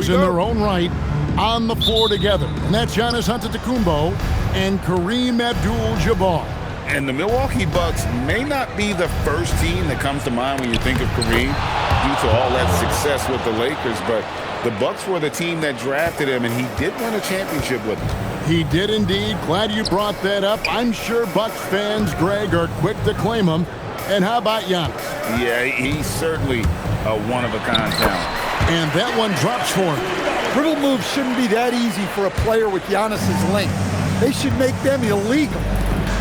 players in their own right on the floor together. And that's Giannis Antetokounmpo and Kareem Abdul-Jabbar. And the Milwaukee Bucks may not be the first team that comes to mind when you think of Kareem due to all that success with the Lakers, but the Bucks were the team that drafted him, and he did win a championship with them. He did indeed. Glad you brought that up. I'm sure Bucks fans, Greg, are quick to claim him. And how about Giannis? Yeah, he's certainly a one-of-a-kind talent. And that one drops for him. Dribble moves shouldn't be that easy for a player with Giannis's length. They should make them illegal.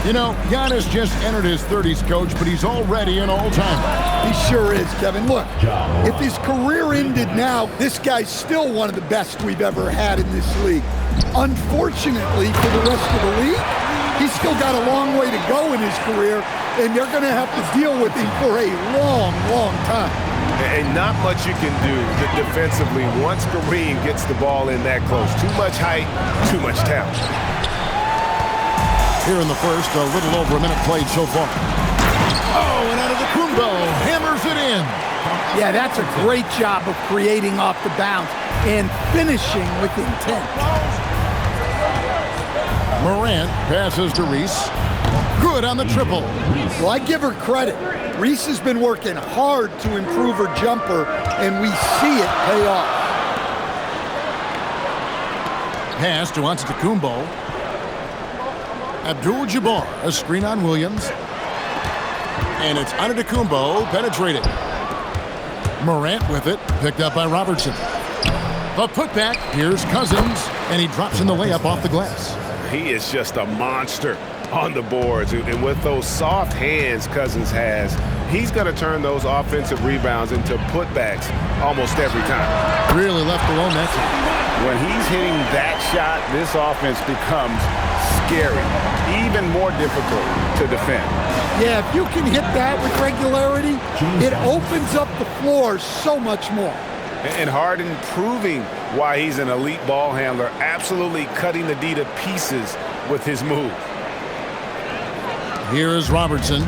You know, Giannis just entered his 30s, Coach, but he's already an all-timer. He sure is, Kevin. Look, if his career ended now, this guy's still one of the best we've ever had in this league. Unfortunately for the rest of the league, he's still got a long way to go in his career, and they're going to have to deal with him for a long, long time. And not much you can do defensively once Kareem gets the ball in that close. Too much height, too much talent. Here in the first, a little over a minute played so far. Oh, and Antetokounmpo hammers it in. Yeah, that's a great job of creating off the bounce and finishing with intent. Morant passes to Reese. Good on the triple. Well, I give her credit. Reese has been working hard to improve her jumper, and we see it pay off. Pass to Antetokounmpo. Abdul-Jabbar, a screen on Williams. And it's Antetokounmpo penetrating. Morant with it, picked up by Robertson. The putback, here's Cousins, and he drops in the layup off the glass. He is just a monster on the boards. And with those soft hands Cousins has, he's going to turn those offensive rebounds into putbacks almost every time. Really left alone that time. When he's hitting that shot, this offense becomes scary, even more difficult to defend. Yeah, if you can hit that with regularity, it opens up the floor so much more. And Harden proving why he's an elite ball handler, absolutely cutting the D to pieces with his move. Here is Robertson.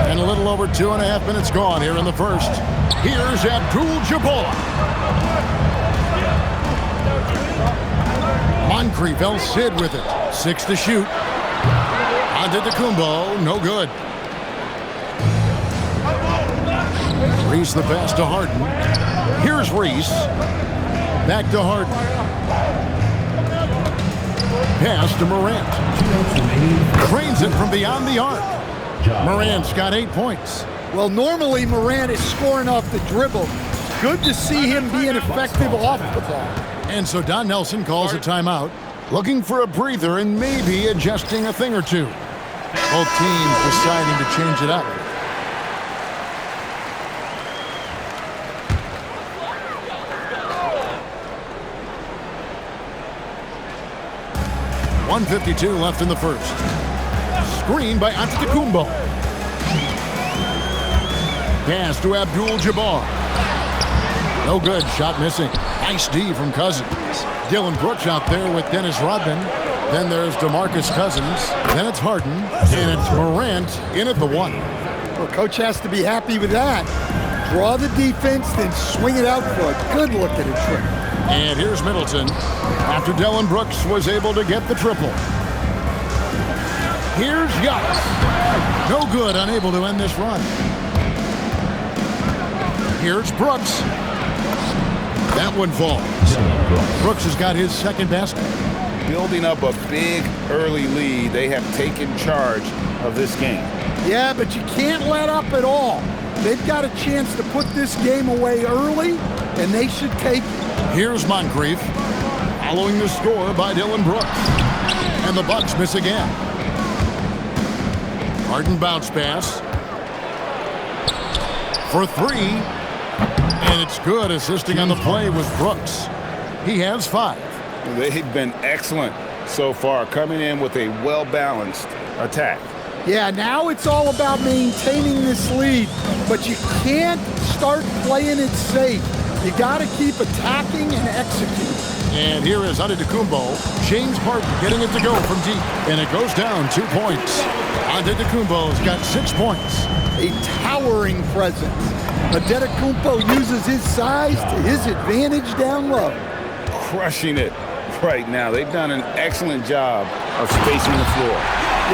And a little over 2.5 minutes gone here in the first. Here's Abdul-Jabbar. Moncrief El Cid with it. 6 to shoot. Antetokounmpo, no good. Reese the pass to Harden. Here's Reese. Back to Harden. Pass to Morant. Drains it from beyond the arc. Morant's got 8 points. Well, normally Morant is scoring off the dribble. Good to see him being effective off the ball. And so Don Nelson calls a timeout, looking for a breather and maybe adjusting a thing or two. Both teams deciding to change it up. .152 left in the first. Screen by Antetokounmpo. Pass to Abdul-Jabbar. No good, shot missing. Nice D from Cousins. Dillon Brooks out there with Dennis Rodman. Then there's DeMarcus Cousins. Then it's Harden. And it's Morant in at the 1. Well, coach has to be happy with that. Draw the defense, then swing it out for a good look at a trick. And here's Middleton after Dillon Brooks was able to get the triple. Here's Giannis. No good, unable to end this run. Here's Brooks. That one falls. Brooks has got his second basket. Building up a big early lead, they have taken charge of this game. Yeah, but you can't let up at all. They've got a chance to put this game away early, and they should take it. Here's Moncrief, following the score by Dillon Brooks. And the Bucks miss again. Harden bounce pass. For 3. And it's good, assisting on the play with Brooks. He has 5. They've been excellent so far, coming in with a well-balanced attack. Yeah, now it's all about maintaining this lead, but you can't start playing it safe. You got to keep attacking and executing. And here is Antetokounmpo. James Harden getting it to go from deep. And it goes down 2 points. Antetokounmpo's got 6 points. a towering presence. Antetokounmpo uses his size to his advantage down low. Crushing it right now. They've done an excellent job of spacing the floor.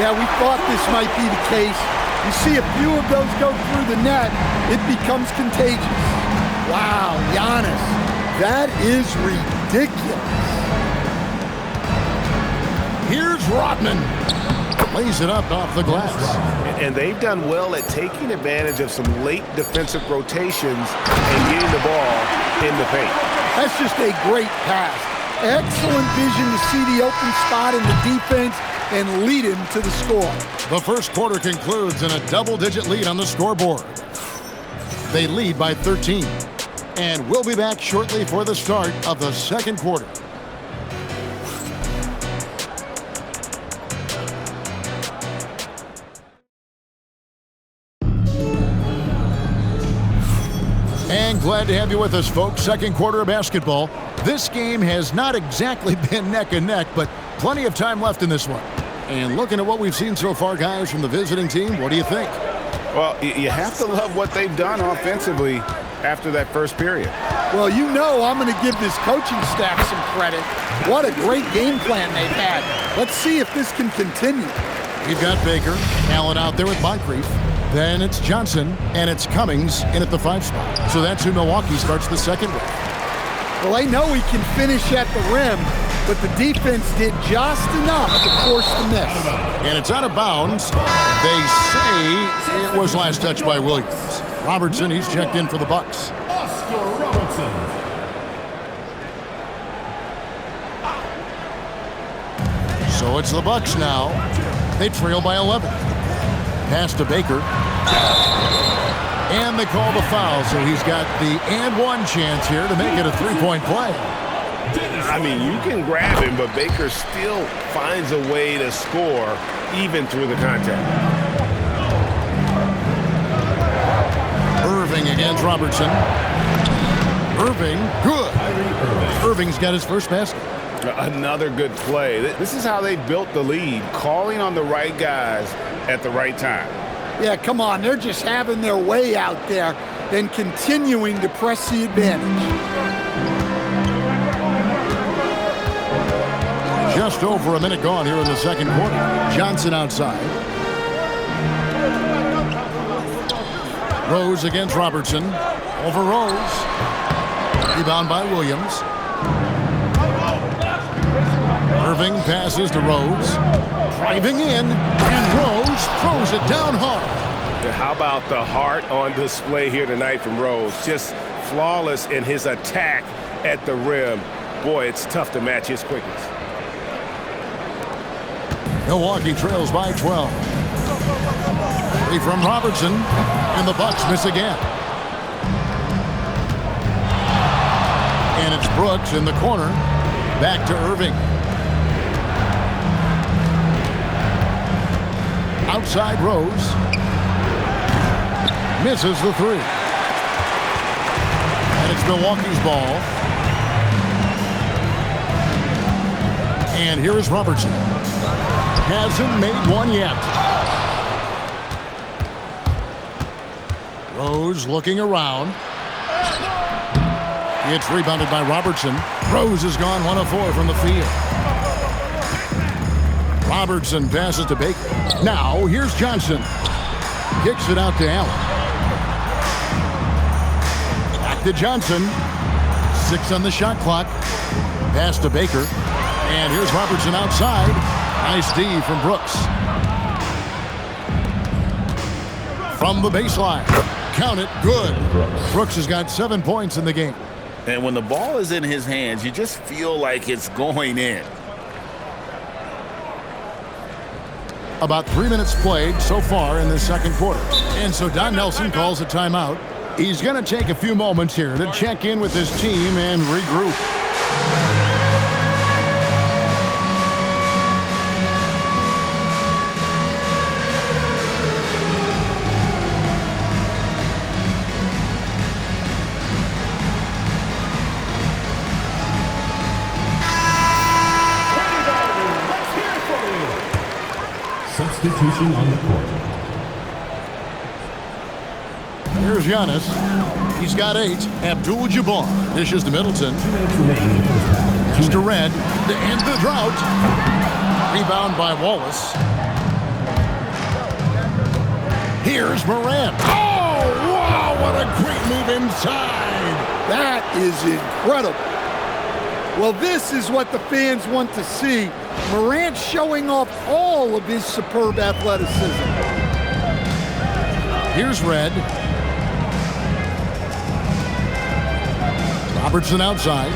Yeah, we thought this might be the case. You see a few of those go through the net, it becomes contagious. Wow, Giannis, that is ridiculous. Here's Rodman. Lays it up off the glass. And they've done well at taking advantage of some late defensive rotations and getting the ball in the paint. That's just a great pass. Excellent vision to see the open spot in the defense and lead him to the score. The first quarter concludes in a double-digit lead on the scoreboard. They lead by 13. And we'll be back shortly for the start of the second quarter. And glad to have you with us, folks. Second quarter of basketball. This game has not exactly been neck and neck, but plenty of time left in this one. And looking at what we've seen so far, guys, from the visiting team, what do you think? Well, you have to love what they've done offensively after that first period. Well, you know I'm going to give this coaching staff some credit. What a great game plan they've had. Let's see if this can continue. We've got Baker, Allen out there with Moncrief. Then it's Johnson, and it's Cummings in at the 5 spot. So that's who Milwaukee starts the second with. Well, they know he can finish at the rim, but the defense did just enough to force the miss. And it's out of bounds. They say it was last touched by Williams. Robertson, he's checked in for the Bucks. Oscar Robertson. So it's the Bucks now. They trail by 11. Pass to Baker. And they call the foul, so he's got the and one chance here to make it a three-point play. I mean, you can grab him, but Baker still finds a way to score even through the contact. Irving against Robertson. Irving, good. Irving's got his first basket. Another good play. This is how they built the lead, calling on the right guys at the right time. Yeah, come on. They're just having their way out there, then continuing to press the advantage. Just over a minute gone here in the second quarter. Johnson outside. Rose against Robertson. Over Rose. Rebound by Williams. Irving passes to Rose. Driving in, and Rose throws it down hard. How about the heart on display here tonight from Rose? Just flawless in his attack at the rim. Boy, it's tough to match his quickness. Milwaukee trails by 12. Three from Robertson, and the Bucks miss again. And it's Brooks in the corner. Back to Irving. Outside Rose. Misses the three. And it's Milwaukee's ball. And here is Robertson. Hasn't made one yet. Rose looking around. It's rebounded by Robertson. Rose has gone 1 of 4 from the field. Robertson passes to Baker. Now, here's Johnson. Kicks it out to Allen. Back to Johnson. 6 on the shot clock. Pass to Baker. And here's Robertson outside. Nice D from Brooks. From the baseline. Count it. Good. Brooks has got 7 points in the game. And when the ball is in his hands, you just feel like it's going in. About 3 minutes played so far in the second quarter. And so Don Nelson calls a timeout. He's going to take a few moments here to check in with his team and regroup. Substitution on the court. Here's Giannis. He's got 8. Abdul-Jabbar dishes to Middleton. Here's to Red to end the drought. Rebound by Wallace. Here's Morant. Oh, wow, what a great move inside. That is incredible. Well, this is what the fans want to see. Morant showing off all of his superb athleticism. Here's Red. Robertson outside.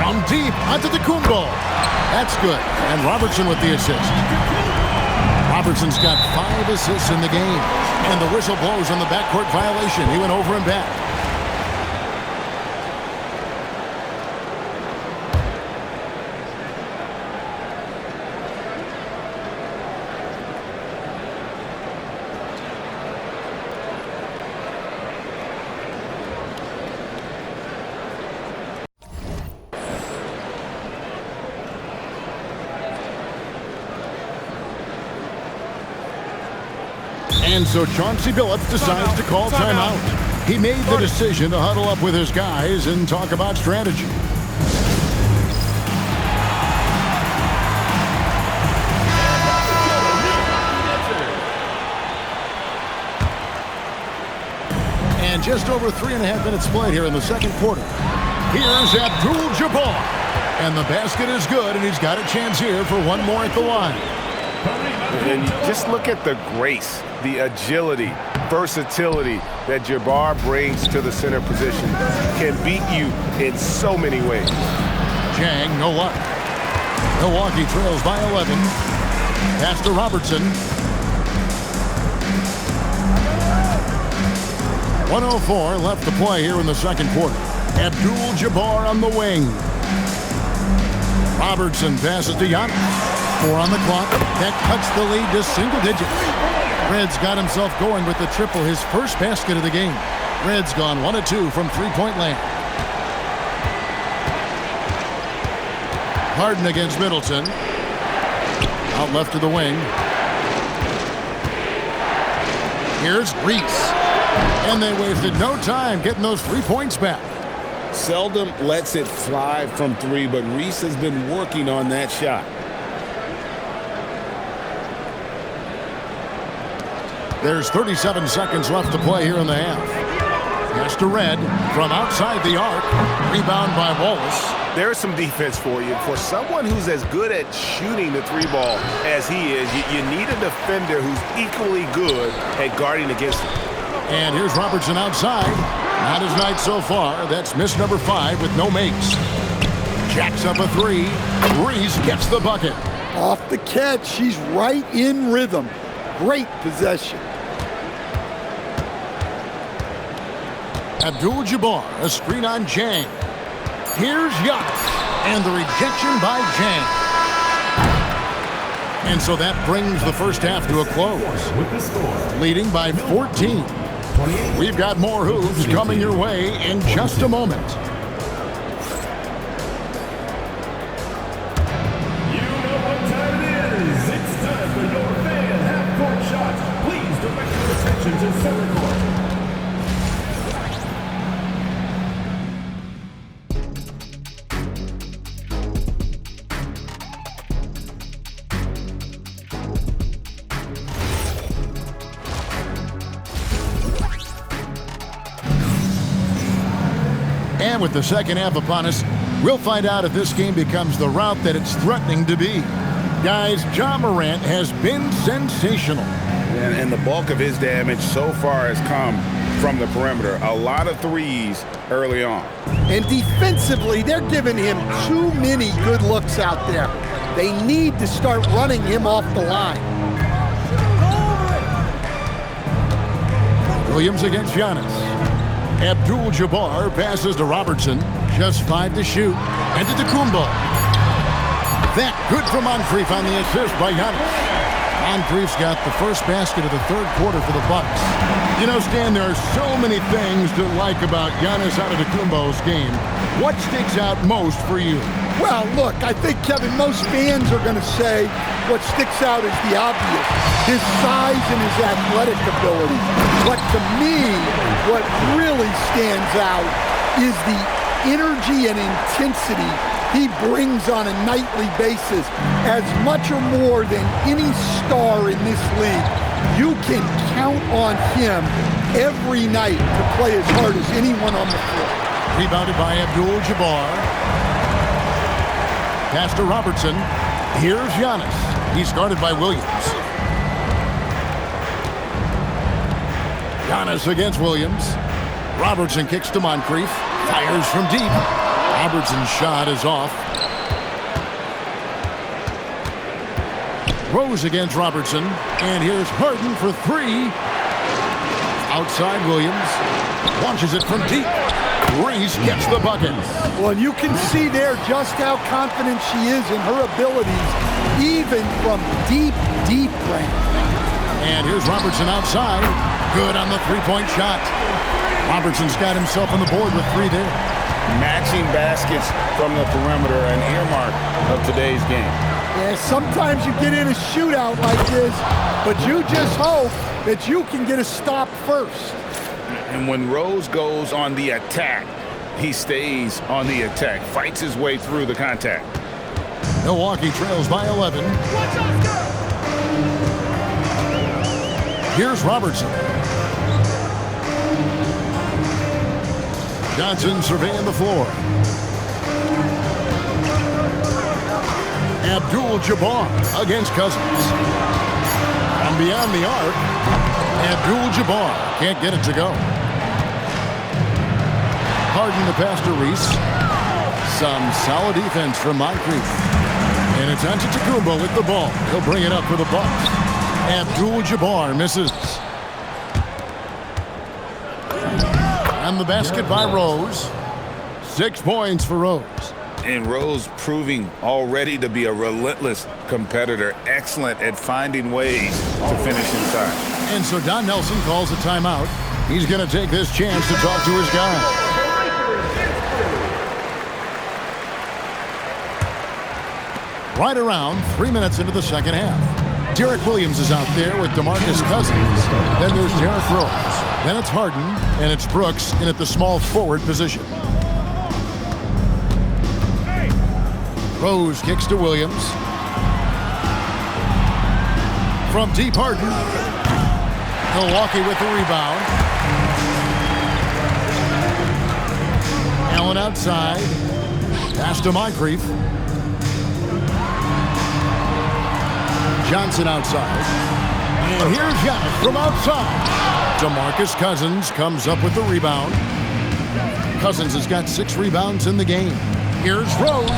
From deep onto the Kumbo. That's good. And Robertson with the assist. Robertson's got 5 assists in the game. And the whistle blows on the backcourt violation. He went over and back. And so Chauncey Billups decides to call timeout. He made the decision to huddle up with his guys and talk about strategy. And just over 3.5 minutes played here in the second quarter. Here's Abdul-Jabbar. And the basket is good, and he's got a chance here for one more at the line. And just look at the grace, the agility, versatility that Jabbar brings to the center position. Can beat you in so many ways. Jang, no luck. Milwaukee trails by 11. Pass to Robertson. 1:04 left to play here in the second quarter. Abdul-Jabbar on the wing. Robertson passes to Giannis. 4 on the clock. That cuts the lead to single digits. Red's got himself going with the triple, his first basket of the game. Red's gone 1 of 2 from three-point land. Harden against Middleton. Out left to the wing. Here's Reese. And they wasted no time getting those 3 points back. Seldom lets it fly from 3, but Reese has been working on that shot. There's 37 seconds left to play here in the half. Pass to Red from outside the arc. Rebound by Wallace. There's some defense for you. For someone who's as good at shooting the 3 ball as he is, you need a defender who's equally good at guarding against him. And here's Robertson outside. Not his night so far. That's miss number 5 with no makes. Jacks up a 3. Reese gets the bucket. Off the catch, she's right in rhythm. Great possession. Abdul-Jabbar, a screen on Jang. Here's Giannis, and the rejection by Jang. And so that brings the first half to a close. Leading by 14. We've got more hoops coming your way in just a moment. You know what time it is. It's time for your fan half-court shots. Please direct your attention to center court. And with the second half upon us, we'll find out if this game becomes the route that it's threatening to be. Guys, Ja Morant has been sensational. And the bulk of his damage so far has come from the perimeter. A lot of threes early on. And defensively, they're giving him too many good looks out there. They need to start running him off the line. Williams against Giannis. Abdul-Jabbar passes to Robertson. Just 5 to shoot. And to Kumbo. That good for Moncrief on the assist by Giannis. Moncrief's got the first basket of the third quarter for the Bucks. You know, Stan, there are so many things to like about Giannis Antetokounmpo's game. What sticks out most for you? Well, look, I think, Kevin, most fans are going to say what sticks out is the obvious, his size and his athletic ability. But to me, what really stands out is the energy and intensity he brings on a nightly basis, as much or more than any star in this league. You can count on him every night to play as hard as anyone on the floor. Rebounded by Abdul-Jabbar. Pass to Robertson. Here's Giannis. He's guarded by Williams. Giannis against Williams. Robertson kicks to Moncrief. Fires from deep. Robertson's shot is off. Rose against Robertson. And here's Harden for three. Outside Williams. Launches it from deep. Reese gets the bucket. Well, you can see there just how confident she is in her abilities, even from deep, deep range. And here's Robertson outside. Good on the three-point shot. Robertson's got himself on the board with three there. Matching baskets from the perimeter, an earmark of today's game. Yeah, sometimes you get in a shootout like this, but you just hope that you can get a stop first. And when Rose goes on the attack, he stays on the attack, fights his way through the contact. Milwaukee trails by 11. Here's Robertson. Johnson surveying the floor. Abdul-Jabbar against Cousins. From beyond the arc, Abdul-Jabbar can't get it to go. Harden the pass to Reese. Some solid defense from Moncrief. And it's Antetokounmpo with the ball. He'll bring it up for the Bucks. Abdul-Jabbar misses. And the basket by Rose. 6 points for Rose. And Rose proving already to be a relentless competitor, excellent at finding ways to finish inside. And so Don Nelson calls a timeout. He's going to take this chance to talk to his guys. Right around 3 minutes into the second half. Derek Williams is out there with DeMarcus Cousins. Then there's Derrick Rose. Then it's Harden, and it's Brooks in at the small forward position. Rose kicks to Williams. From deep, Harden. Milwaukee with the rebound. Allen outside. Pass to Moncrief. Johnson outside. And here's Giannis from outside. DeMarcus Cousins comes up with the rebound. Cousins has got 6 rebounds in the game. Here's Rose.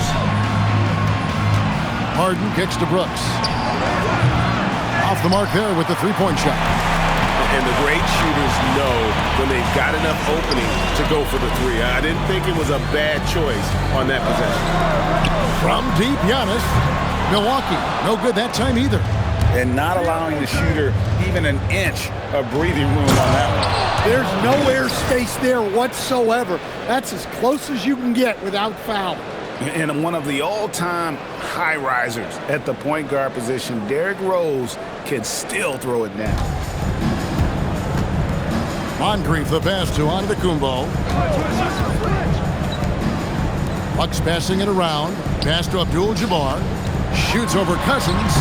Harden kicks to Brooks. Off the mark there with the three-point shot. And the great shooters know when they've got enough opening to go for the three. I didn't think it was a bad choice on that possession. From deep, Giannis. Milwaukee, no good that time either. And not allowing the shooter even an inch of breathing room on that one. There's no airspace there whatsoever. That's as close as you can get without foul. And one of the all-time high risers at the point guard position, Derrick Rose can still throw it down. Moncrief the pass to Antetokounmpo. Bucks passing it around. Pass to Abdul-Jabbar. Shoots over Cousins.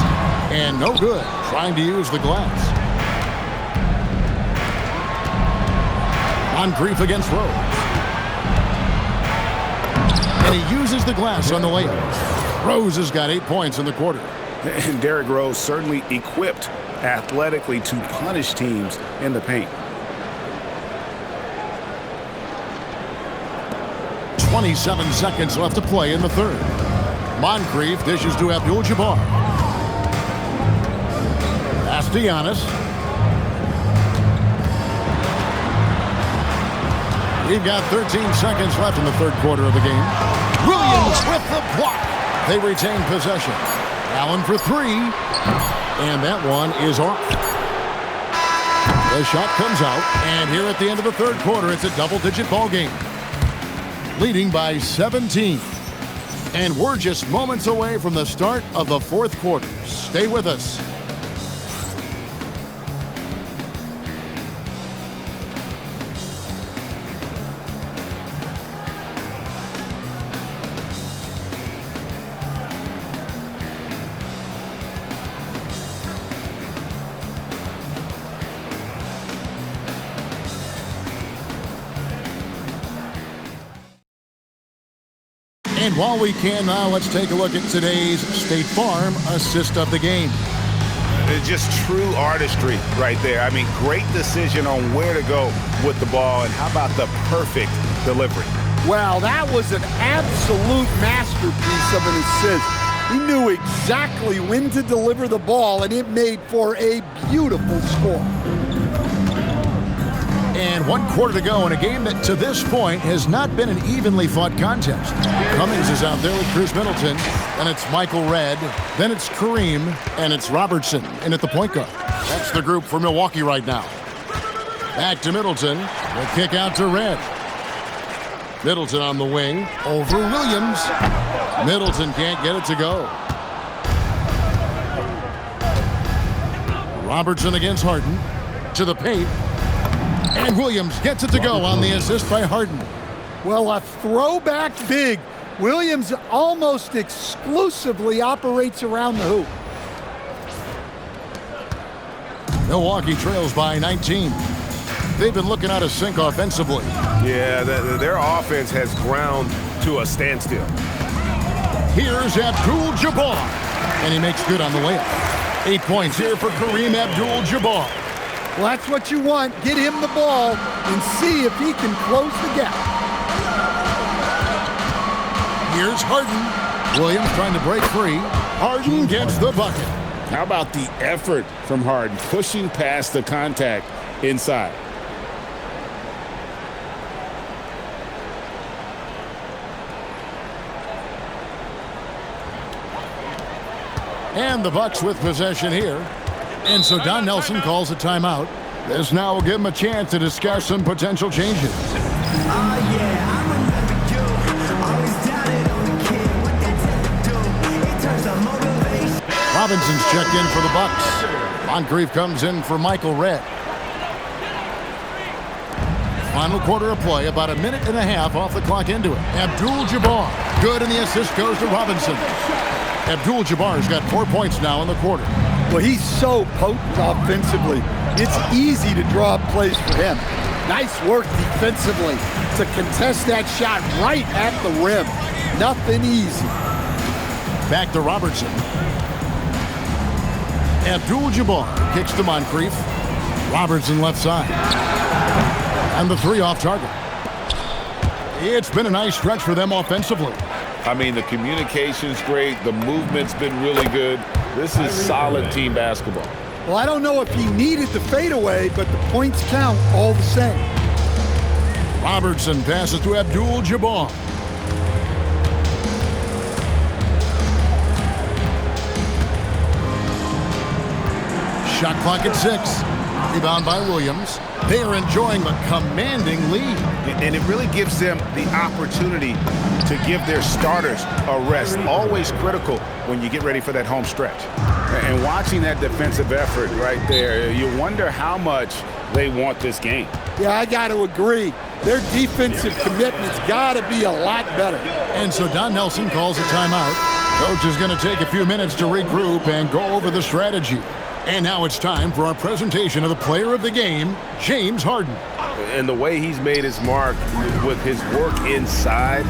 And no good. Trying to use the glass. Moncrief against Rose. And he uses the glass on the layup. Rose has got 8 points in the quarter. And Derrick Rose certainly equipped athletically to punish teams in the paint. 27 seconds left to play in the third. Moncrief dishes to Abdul-Jabbar. Pass to Giannis. We've got 13 seconds left in the third quarter of the game. Williams with the block. They retain possession. Allen for three. And that one is off. The shot comes out. And here at the end of the third quarter, it's a double-digit ball game. Leading by 17. And we're just moments away from the start of the fourth quarter. Stay with us. And while we can now, let's take a look at today's State Farm assist of the game. It's just true artistry right there. I mean, great decision on where to go with the ball, and how about the perfect delivery? Well, that was an absolute masterpiece of an assist. He knew exactly when to deliver the ball, and it made for a beautiful score. And 1 quarter to go in a game that to this point has not been an evenly fought contest. Cummings is out there with Chris Middleton, and it's Michael Redd, then it's Kareem, and it's Robertson in at the point guard. That's the group for Milwaukee right now. Back to Middleton, the kick out to Redd. Middleton on the wing, over Williams. Middleton can't get it to go. Robertson against Harden, to the paint. And Williams gets it to go on the assist by Harden. Well, a throwback big. Williams almost exclusively operates around the hoop. Milwaukee trails by 19. They've been looking out of sync offensively. Yeah, their offense has ground to a standstill. Here's Abdul-Jabbar, and he makes good on the layup. 8 points here for Kareem Abdul-Jabbar. Well, that's what you want. Get him the ball and see if he can close the gap. Here's Harden. Williams trying to break free. Harden gets the bucket. How about the effort from Harden, pushing past the contact inside? And the Bucks with possession here. And so Don Nelson calls a timeout. This now will give him a chance to discuss some potential changes. Robinson's checked in for the Bucks. Moncrief comes in for Michael Redd. Final quarter of play, about a minute and a half off the clock into it. Abdul-Jabbar, good, and the assist goes to Robinson. Abdul-Jabbar's got 4 points now in the quarter. Well, he's so potent offensively. It's easy to draw up plays for him. Nice work defensively to contest that shot right at the rim. Nothing easy. Back to Robertson. Abdul-Jabbar kicks to Moncrief. Robertson left side. And the three off target. It's been a nice stretch for them offensively. I mean, the communication's great. The movement's been really good. This is solid team basketball. Well, I don't know if he needed the fadeaway, but the points count all the same. Robertson passes to Abdul-Jabbar. Shot clock at 6. Rebound by Williams. They are enjoying the commanding lead. And it really gives them the opportunity to give their starters a rest. Always critical when you get ready for that home stretch. And watching that defensive effort right there, you wonder how much they want this game. Yeah, I got to agree. Their defensive commitment's got to be a lot better. And so Don Nelson calls a timeout. Coach is going to take a few minutes to regroup and go over the strategy. And now it's time for our presentation of the player of the game, James Harden. And the way he's made his mark with his work inside,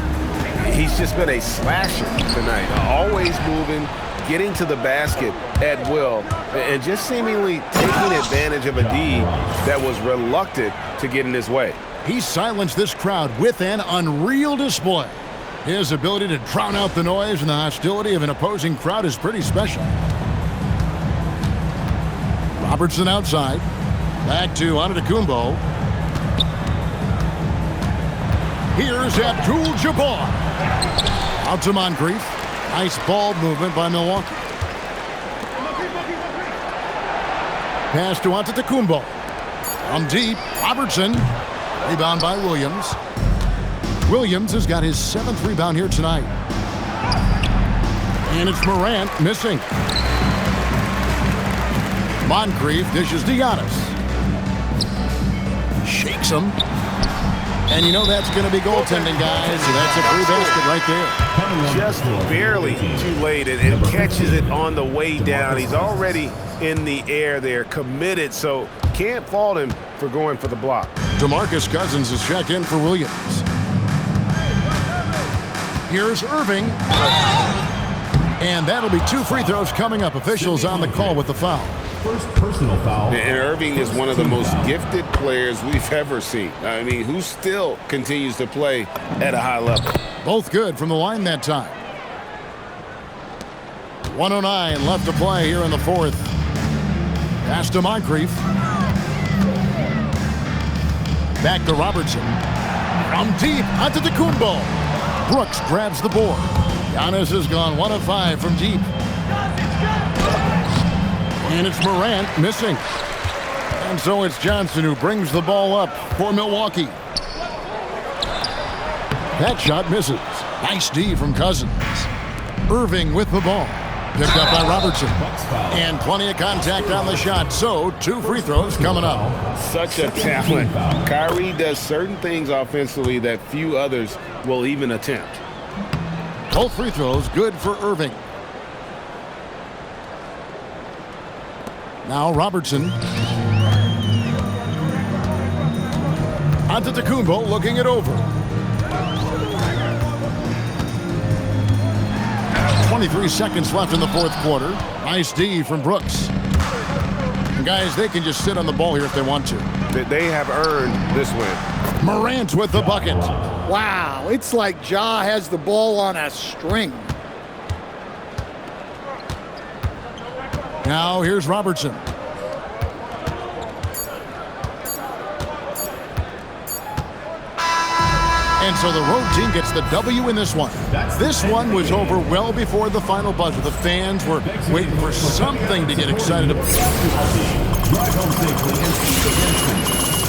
he's just been a slasher tonight. Always moving, getting to the basket at will, and just seemingly taking advantage of a D that was reluctant to get in his way. He silenced this crowd with an unreal display. His ability to drown out the noise and the hostility of an opposing crowd is pretty special. Robertson outside. Back to Antetokounmpo. Here's Abdul-Jabbar. Out to Moncrief. Nice ball movement by Milwaukee. Pass to Antetokounmpo. From deep, Robertson. Rebound by Williams. Williams has got his 7th rebound here tonight. And it's Morant missing. Moncrief dishes to Giannis. Shakes him. And you know that's going to be goaltending, guys. So that's a free basket right there. Just barely too late and catches it on the way down. He's already in the air there, committed, so can't fault him for going for the block. DeMarcus Cousins is checked in for Williams. Here's Irving. And that'll be 2 free throws coming up. Officials on the call with the foul. First personal foul. And Irving is one of the most gifted players we've ever seen. I mean, who still continues to play at a high level. Both good from the line that time. 1:09 left to play here in the fourth. Pass to Moncrief. Back to Robertson. From deep, Antetokounmpo. Brooks grabs the board. Giannis has gone 1 of 5 from deep. And it's Morant missing. And so it's Johnson who brings the ball up for Milwaukee. That shot misses. Nice D from Cousins. Irving with the ball. Picked up by Robertson. And plenty of contact on the shot. So 2 free throws coming up. Such a talent. Kyrie does certain things offensively that few others will even attempt. Both free throws good for Irving. Now Robertson. Antetokounmpo looking it over. 23 seconds left in the fourth quarter. Nice D from Brooks. And guys, they can just sit on the ball here if they want to. They have earned this win. Morant with the bucket. Wow, it's like Ja has the ball on a string. Now here's Robertson. And so the road team gets the W in this one. This one was over well before the final buzzer. The fans were waiting for something to get excited about. Drive home safely and speed against them.